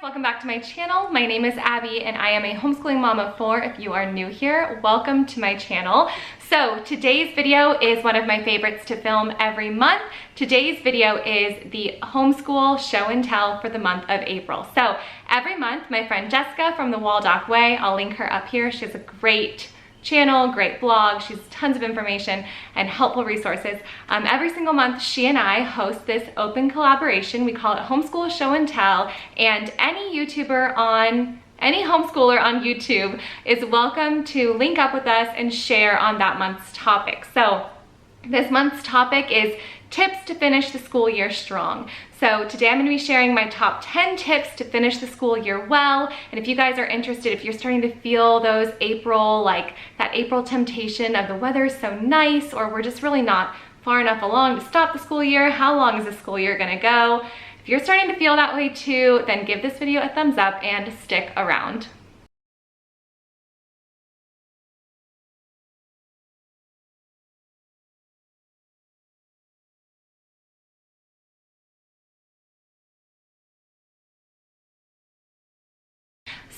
welcome back to my channel. My name is Abby and I am a homeschooling mom of 4. If you are new here, welcome to my channel. So today's video is one of my favorites to film every month. Today's video is the Homeschool Show and Tell for the month of April. So every month, my friend Jessica from the Waldock Way, I'll link her up here. She has a great channel, great blog. She's tons of information and helpful resources. Every single month, she and I host this open collaboration. We call it Homeschool Show and Tell, and any homeschooler on YouTube is welcome to link up with us and share on that month's topic. So this month's topic is tips to finish the school year strong. So today I'm going to be sharing my top 10 tips to finish the school year well. And if you guys are interested, if you're starting to feel those April, like that April temptation of the weather is so nice, or we're just really not far enough along to stop the school year, how long is the school year going to go? If you're starting to feel that way too, then give this video a thumbs up and stick around.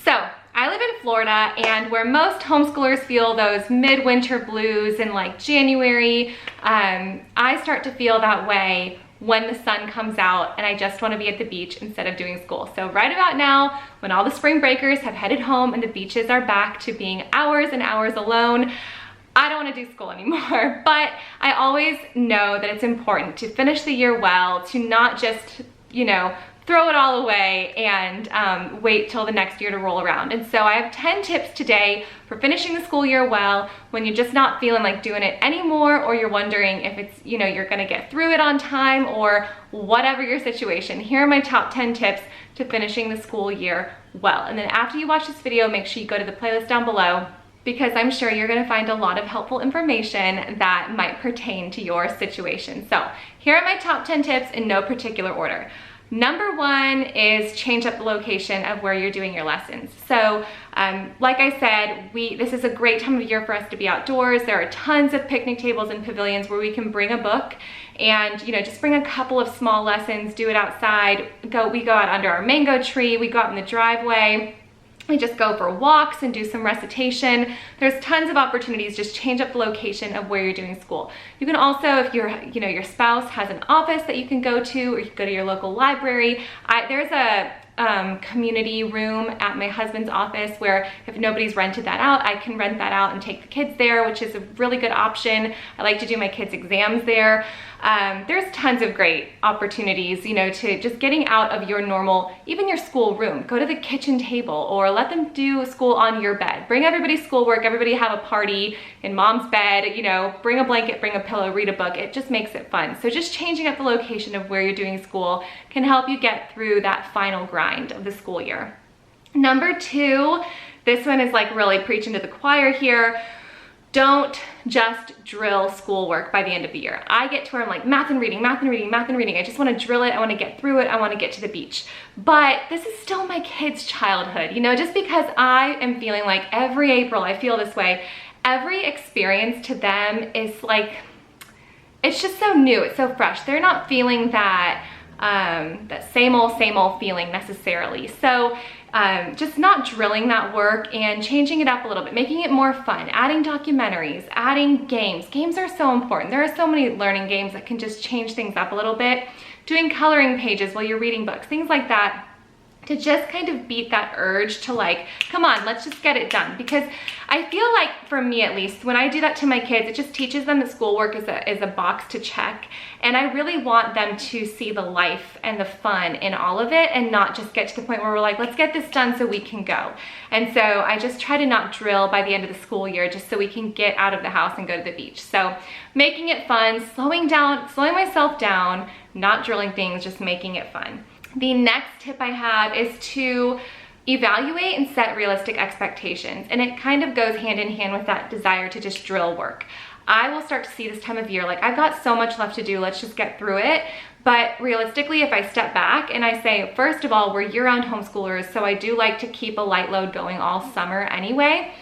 So I live in Florida, and where most homeschoolers feel those midwinter blues in like January, I start to feel that way when the sun comes out and I just want to be at the beach instead of doing school. So right about now, when all the spring breakers have headed home and the beaches are back to being hours and hours alone, I don't want to do school anymore. But I always know that it's important to finish the year well, to not just, throw it all away and wait till the next year to roll around. And so I have 10 tips today for finishing the school year well when you're just not feeling like doing it anymore, or you're wondering if it's, you're gonna get through it on time, or whatever your situation. Here are my top 10 tips to finishing the school year well. And then after you watch this video, make sure you go to the playlist down below, because I'm sure you're gonna find a lot of helpful information that might pertain to your situation. So here are my top 10 tips in no particular order. Number 1 is change up the location of where you're doing your lessons. So like I said, this is a great time of year for us to be outdoors. There are tons of picnic tables and pavilions where we can bring a book and just bring a couple of small lessons, do it outside. We go out under our mango tree, we go out in the driveway. We just go for walks and do some recitation. There's tons of opportunities. Just change up the location of where you're doing school. You can also, if your spouse has an office that you can go to, or you can go to your local library. There's a community room at my husband's office where if nobody's rented that out, I can rent that out and take the kids there, which is a really good option. I like to do my kids' exams there. There's tons of great opportunities, to just getting out of your normal, even your school room. Go to the kitchen table, or let them do school on your bed. Bring everybody's schoolwork, everybody have a party in mom's bed, bring a blanket, bring a pillow, read a book. It just makes it fun. So just changing up the location of where you're doing school can help you get through that final grind of the school year. Number 2, this one is like really preaching to the choir here. Don't just drill schoolwork by the end of the year. I get to where I'm like, math and reading, math and reading, math and reading. I just want to drill it. I want to get through it. I want to get to the beach. But this is still my kids' childhood. Just because I am feeling like every April I feel this way, every experience to them is like, it's just so new. It's so fresh. They're not feeling that same old feeling necessarily. So just not drilling that work and changing it up a little bit, making it more fun, adding documentaries, adding games. Games are so important. There are so many learning games that can just change things up a little bit. Doing coloring pages while you're reading books, things like that, to just kind of beat that urge to like, come on, let's just get it done. Because I feel like, for me at least, when I do that to my kids, it just teaches them that schoolwork is a box to check. And I really want them to see the life and the fun in all of it, and not just get to the point where we're like, let's get this done so we can go. And so I just try to not drill by the end of the school year, just so we can get out of the house and go to the beach. So making it fun, slowing myself down, not drilling things, just making it fun. The next tip I have is to evaluate and set realistic expectations. And it kind of goes hand in hand with that desire to just drill work. I will start to see this time of year, like, I've got so much left to do, let's just get through it. But realistically, if I step back and I say, first of all, we're year-round homeschoolers, so I do like to keep a light load going all summer anyway.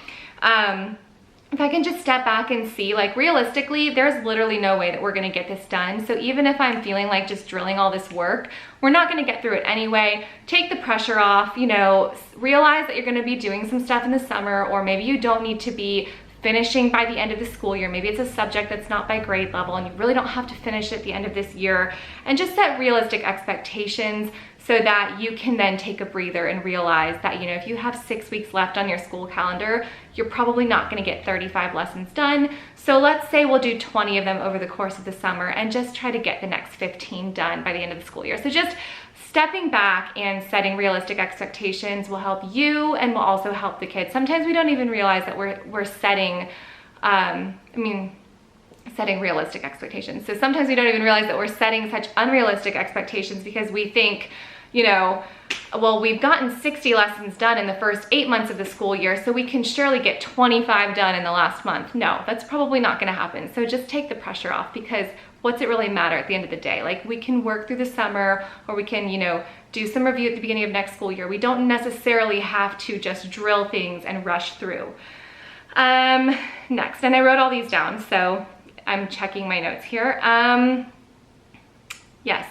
if I can just step back and see, like, realistically, there's literally no way that we're gonna get this done. So even if I'm feeling like just drilling all this work, we're not gonna get through it anyway. Take the pressure off, you know, realize that you're gonna be doing some stuff in the summer, or maybe you don't need to be finishing by the end of the school year. Maybe it's a subject that's not by grade level and you really don't have to finish at the end of this year. And just set realistic expectations so that you can then take a breather and realize that, you know, if you have 6 weeks left on your school calendar, you're probably not gonna get 35 lessons done. So let's say we'll do 20 of them over the course of the summer and just try to get the next 15 done by the end of the school year. So just stepping back and setting realistic expectations will help you and will also help the kids. Sometimes we don't even realize that we're setting, setting realistic expectations. So sometimes we don't even realize that we're setting such unrealistic expectations because we think, you know, well, we've gotten 60 lessons done in the first 8 months of the school year, so we can surely get 25 done in the last month. No, that's probably not gonna happen. So just take the pressure off, because what's it really matter at the end of the day? Like, we can work through the summer, or we can, you know, do some review at the beginning of next school year. We don't necessarily have to just drill things and rush through. Next, and I wrote all these down, so I'm checking my notes here. Yes.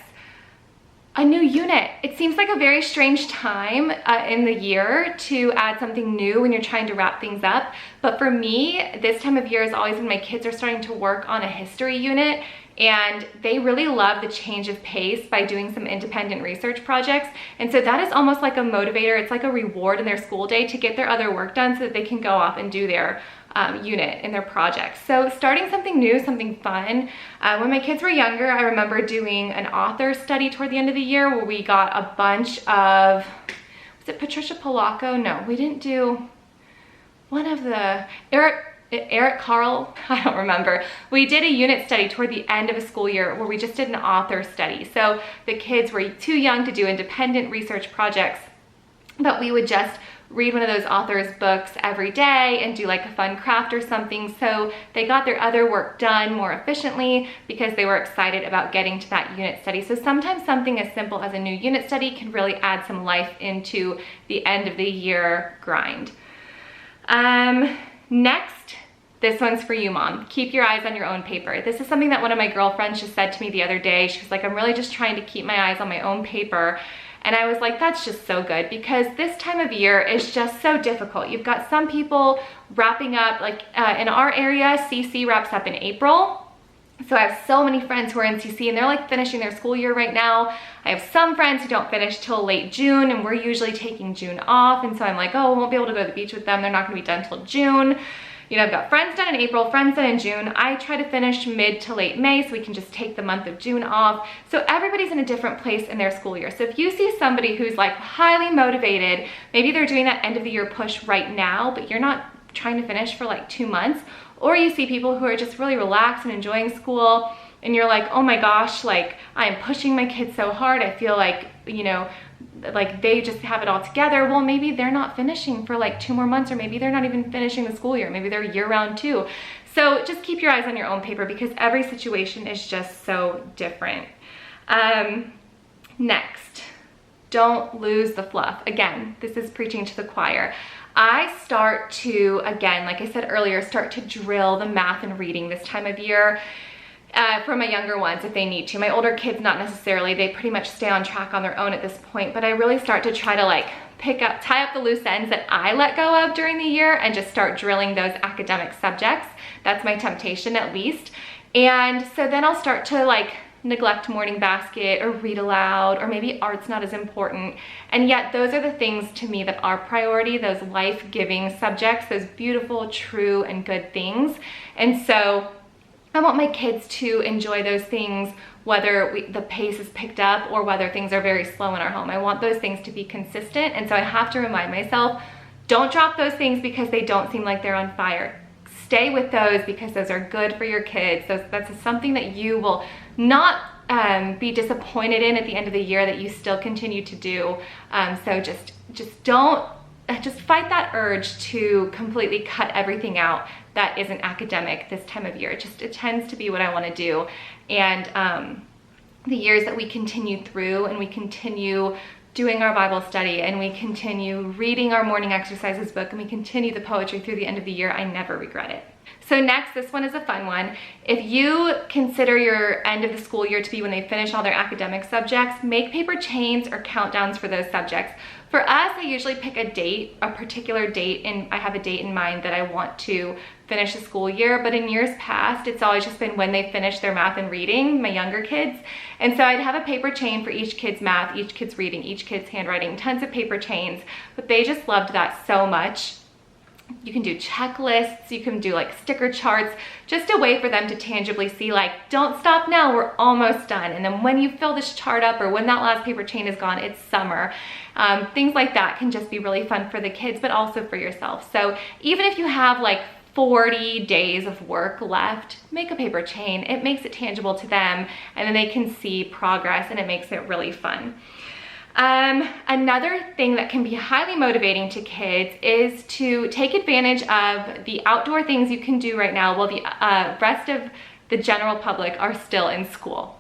A new unit. It seems like a very strange time in the year to add something new when you're trying to wrap things up. But for me, this time of year is always when my kids are starting to work on a history unit, and they really love the change of pace by doing some independent research projects. And so that is almost like a motivator. It's like a reward in their school day to get their other work done so that they can go off and do their unit in their projects. So starting something new, something fun. When my kids were younger, I remember doing an author study toward the end of the year where we got a bunch of, was it Patricia Polacco? No, we didn't do one of the, Eric Carl, I don't remember. We did a unit study toward the end of a school year where we just did an author study. So the kids were too young to do independent research projects, but we would just read one of those authors' books every day and do like a fun craft or something. So they got their other work done more efficiently because they were excited about getting to that unit study. So sometimes something as simple as a new unit study can really add some life into the end of the year grind. Next, this one's for you, Mom. Keep your eyes on your own paper. This is something that one of my girlfriends just said to me the other day. She was like, I'm really just trying to keep my eyes on my own paper. And I was like, that's just so good, because this time of year is just so difficult. You've got some people wrapping up, like in our area, CC wraps up in April. So I have so many friends who are in CC and they're like finishing their school year right now. I have some friends who don't finish till late June, and we're usually taking June off. And so I'm like, oh, I won't be able to go to the beach with them. They're not gonna be done till June. You know, I've got friends done in April, friends done in June. I try to finish mid to late May so we can just take the month of June off. So everybody's in a different place in their school year. So if you see somebody who's like highly motivated, maybe they're doing that end of the year push right now, but you're not trying to finish for like 2 months, or you see people who are just really relaxed and enjoying school, and you're like, oh my gosh, like I'm pushing my kids so hard. I feel like, you know, like they just have it all together. Well, maybe they're not finishing for like 2 more months, or maybe they're not even finishing the school year. Maybe they're year-round too. So just keep your eyes on your own paper, because every situation is just so different. Next, don't lose the fluff. Again, this is preaching to the choir. I start to, again, like I said earlier, start to drill the math and reading this time of year. For my younger ones, if they need to. My older kids, not necessarily. They pretty much stay on track on their own at this point, but I really start to try to like tie up the loose ends that I let go of during the year and just start drilling those academic subjects. That's my temptation, at least. And so then I'll start to like neglect morning basket or read aloud, or maybe art's not as important. And yet those are the things to me that are priority, those life-giving subjects, those beautiful, true, and good things. And so I want my kids to enjoy those things, whether the pace is picked up or whether things are very slow in our home. I want those things to be consistent, and so I have to remind myself, don't drop those things because they don't seem like they're on fire. Stay with those because those are good for your kids. That's something that you will not be disappointed in at the end of the year, that you still continue to do. So just fight that urge to completely cut everything out that isn't academic this time of year. It tends to be what I want to do. And the years that we continue through and we continue doing our Bible study and we continue reading our morning exercises book and we continue the poetry through the end of the year, I never regret it. So next, this one is a fun one. If you consider your end of the school year to be when they finish all their academic subjects, make paper chains or countdowns for those subjects. For us, I usually pick a date, a particular date, and I have a date in mind that I want to finish the school year, but in years past, it's always just been when they finish their math and reading, my younger kids. And so I'd have a paper chain for each kid's math, each kid's reading, each kid's handwriting, tons of paper chains, but they just loved that so much. You can do checklists, you can do like sticker charts, just a way for them to tangibly see like, don't stop now, we're almost done. And then when you fill this chart up or when that last paper chain is gone, it's summer. Things like that can just be really fun for the kids, but also for yourself. So even if you have like 40 days of work left, make a paper chain. It makes it tangible to them and then they can see progress and it makes it really fun. Another thing that can be highly motivating to kids is to take advantage of the outdoor things you can do right now while the rest of the general public are still in school.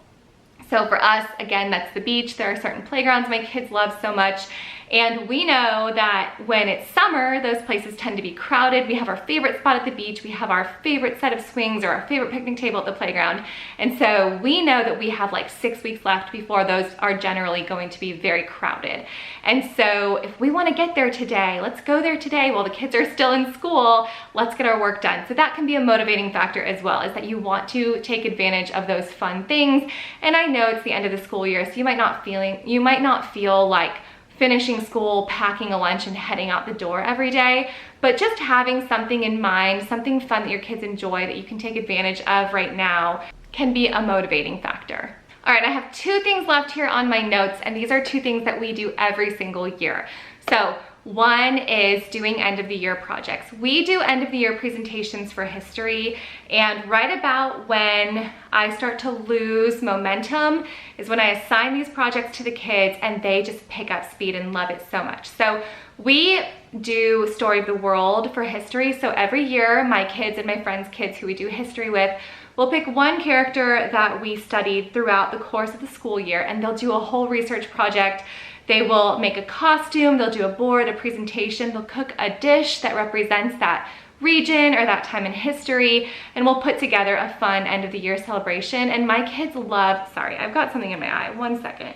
So for us, again, that's the beach. There are certain playgrounds my kids love so much. And we know that when it's summer, those places tend to be crowded. We have our favorite spot at the beach. We have our favorite set of swings or our favorite picnic table at the playground. And so we know that we have like 6 weeks left before those are generally going to be very crowded. And so if we want to get there today, let's go there today while the kids are still in school. Let's get our work done. So that can be a motivating factor as well, is that you want to take advantage of those fun things. And I know it's the end of the school year, so you might not feel like finishing school, packing a lunch and heading out the door every day, but just having something in mind, something fun that your kids enjoy that you can take advantage of right now can be a motivating factor. All right, I have 2 things left here on my notes, and these are 2 things that we do every single year. So one is doing end of the year projects. We do end of the year presentations for history, and right about when I start to lose momentum is when I assign these projects to the kids and they just pick up speed and love it so much. So we do Story of the World for history. So every year, my kids and my friends' kids who we do history with, we'll pick one character that we studied throughout the course of the school year, and they'll do a whole research project. They will make a costume, they'll do a board, a presentation, they'll cook a dish that represents that region or that time in history, and we'll put together a fun end of the year celebration. And my kids love, sorry, I've got something in my eye, 1 second.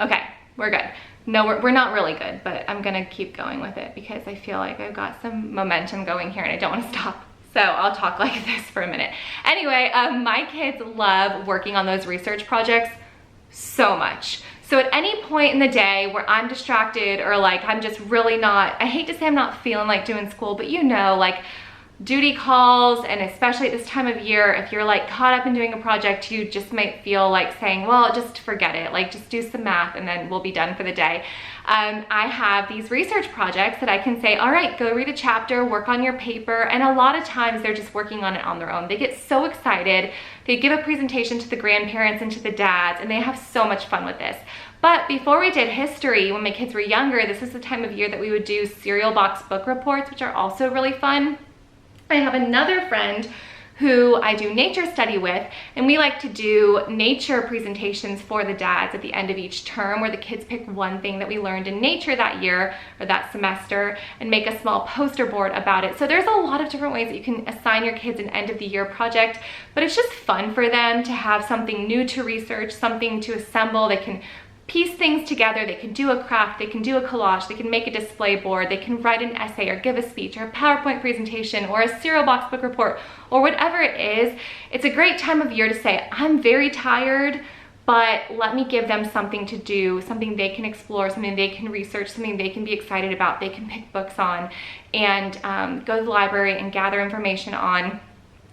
Okay, we're good. No, we're not really good, but I'm gonna keep going with it because I feel like I've got some momentum going here and I don't wanna stop. So I'll talk like this for a minute. Anyway, my kids love working on those research projects so much. So at any point in the day where I'm distracted or like I'm just really not, I hate to say I'm not feeling like doing school, but you know, like duty calls, and especially at this time of year, if you're like caught up in doing a project, you just might feel like saying, well, just forget it, like just do some math and then we'll be done for the day. I have these research projects that I can say, all right, go read a chapter, work on your paper, and a lot of times they're just working on it on their own. They get so excited, they give a presentation to the grandparents and to the dads, and they have so much fun with this. But before we did history, when my kids were younger, this is the time of year that we would do cereal box book reports, which are also really fun. I have another friend who I do nature study with, and we like to do nature presentations for the dads at the end of each term, where the kids pick one thing that we learned in nature that year or that semester and make a small poster board about it. So there's a lot of different ways that you can assign your kids an end of the year project, but it's just fun for them to have something new to research, something to assemble. They can piece things together, they can do a craft, they can do a collage, they can make a display board, they can write an essay or give a speech or a PowerPoint presentation or a cereal box book report or whatever it is. It's a great time of year to say, I'm very tired, but let me give them something to do, something they can explore, something they can research, something they can be excited about, they can pick books on, and go to the library and gather information on,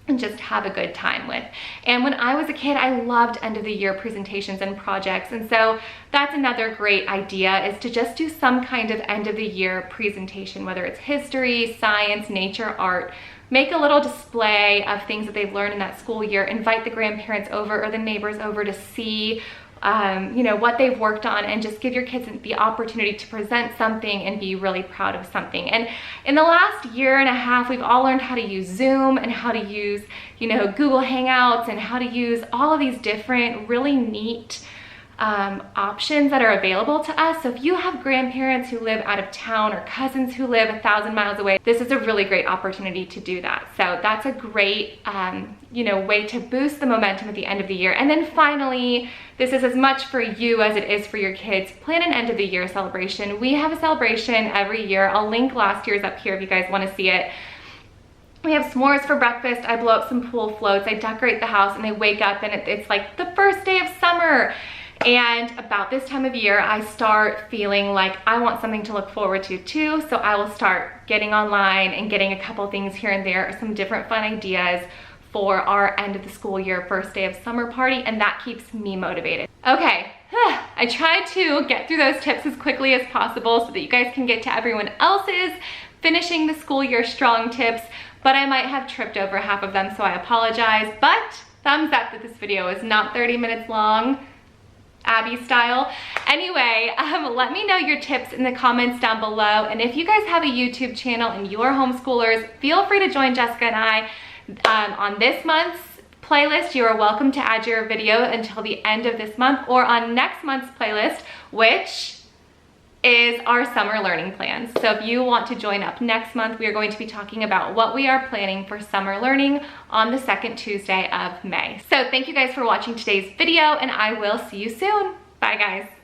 and just have a good time with. And when I was a kid, I loved end of the year presentations and projects. And so that's another great idea, is to just do some kind of end of the year presentation, whether it's history, science, nature, art. Make a little display of things that they've learned in that school year. Invite the grandparents over or the neighbors over to see what they've worked on, and just give your kids the opportunity to present something and be really proud of something. And in the last year and a half, we've all learned how to use Zoom and how to use, Google Hangouts, and how to use all of these different really neat options that are available to us. So if you have grandparents who live out of town or cousins who live 1,000 miles away, this is a really great opportunity to do that. So that's a great way to boost the momentum at the end of the year. And then finally, this is as much for you as it is for your kids. Plan an end of the year celebration. We have a celebration every year. I'll link last year's up here if you guys want to see it. We have s'mores for breakfast. I blow up some pool floats. I decorate the house, and they wake up and it's like the first day of summer. And about this time of year, I start feeling like I want something to look forward to too. So I will start getting online and getting a couple things here and there, some different fun ideas for our end of the school year, first day of summer party, and that keeps me motivated. Okay, I tried to get through those tips as quickly as possible so that you guys can get to everyone else's finishing the school year strong tips, but I might have tripped over half of them, so I apologize. But thumbs up that this video is not 30 minutes long, Abby style. Anyway, let me know your tips in the comments down below. And if you guys have a YouTube channel and you're homeschoolers, feel free to join Jessica and I on this month's playlist. You are welcome to add your video until the end of this month, or on next month's playlist, which is our summer learning plans. So if you want to join up next month, we are going to be talking about what we are planning for summer learning on the second Tuesday of May. So thank you guys for watching today's video, and I will see you soon. Bye guys.